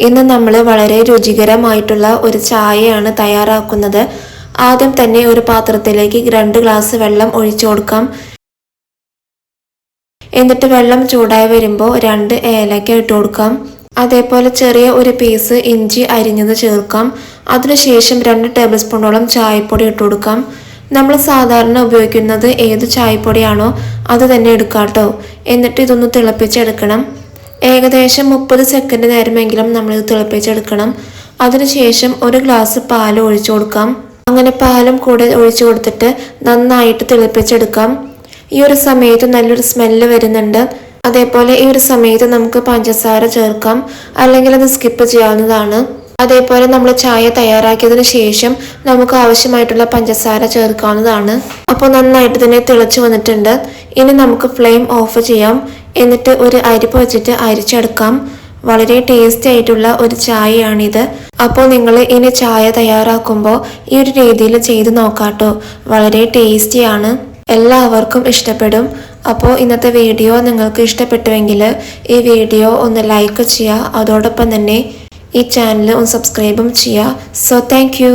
ഇന്ന് നമ്മൾ വളരെ രുചികരമായിട്ടുള്ള ഒരു ചായയാണ് തയ്യാറാക്കുന്നത്. ആദ്യം തന്നെ ഒരു പാത്രത്തിലേക്ക് 2 ഗ്ലാസ് വെള്ളം ഒഴിച്ചു കൊടുക്കാം. എന്നിട്ട് വെള്ളം ചൂടായി വരുമ്പോൾ 2 ഏലക്ക ഇട്ട് കൊടുക്കാം. അതേപോലെ ചെറിയ ഒരു പീസ് ഇഞ്ചി അരിഞ്ഞത് ചേർക്കാം. അതിനുശേഷം 2 ടേബിൾ സ്പൂണോളം ചായപ്പൊടി ഇട്ട് കൊടുക്കാം. നമ്മൾ സാധാരണ ഉപയോഗിക്കുന്നത് ഏത് ചായപ്പൊടിയാണോ അത് തന്നെ എടുക്കാട്ടോ. എന്നിട്ട് ഇതൊന്ന് തിളപ്പിച്ചെടുക്കണം. ഏകദേശം 30 സെക്കൻഡ് നേരമെങ്കിലും നമ്മളിത് തിളപ്പിച്ചെടുക്കണം. അതിനുശേഷം 1 ഗ്ലാസ് പാൽ ഒഴിച്ചു കൊടുക്കാം. അങ്ങനെ പാലും കൂടെ ഒഴിച്ചു കൊടുത്തിട്ട് നന്നായിട്ട് തിളപ്പിച്ചെടുക്കാം. ഈ ഒരു സമയത്ത് നല്ലൊരു സ്മെല്ല് വരുന്നുണ്ട്. അതേപോലെ ഈ ഒരു സമയത്ത് നമുക്ക് പഞ്ചസാര ചേർക്കാം, അല്ലെങ്കിൽ അത് സ്കിപ്പ് ചെയ്യാവുന്നതാണ്. അതേപോലെ നമ്മൾ ചായ തയ്യാറാക്കിയതിനു ശേഷം നമുക്ക് ആവശ്യമായിട്ടുള്ള പഞ്ചസാര ചേർക്കാവുന്നതാണ്. അപ്പോൾ നന്നായിട്ട് തന്നെ തിളച്ചു വന്നിട്ടുണ്ട്. ഇനി നമുക്ക് ഫ്ലെയിം ഓഫ് ചെയ്യാം. എന്നിട്ട് ഒരു അരിപ്പ് വെച്ചിട്ട് അരിച്ചെടുക്കാം. വളരെ ടേസ്റ്റി ആയിട്ടുള്ള ഒരു ചായയാണിത്. അപ്പോൾ നിങ്ങൾ ഇനി ചായ തയ്യാറാക്കുമ്പോൾ ഈ ഒരു രീതിയിൽ ചെയ്ത് നോക്കാട്ടോ. വളരെ ടേസ്റ്റിയാണ്, എല്ലാവർക്കും ഇഷ്ടപ്പെടും. അപ്പോൾ ഇന്നത്തെ വീഡിയോ നിങ്ങൾക്ക് ഇഷ്ടപ്പെട്ടുവെങ്കിൽ ഈ വീഡിയോ ഒന്ന് ലൈക്ക് ചെയ്യുക. അതോടൊപ്പം തന്നെ ഈ ചാനൽ ഒന്ന് സബ്സ്ക്രൈബും ചെയ്യുക. So thank you.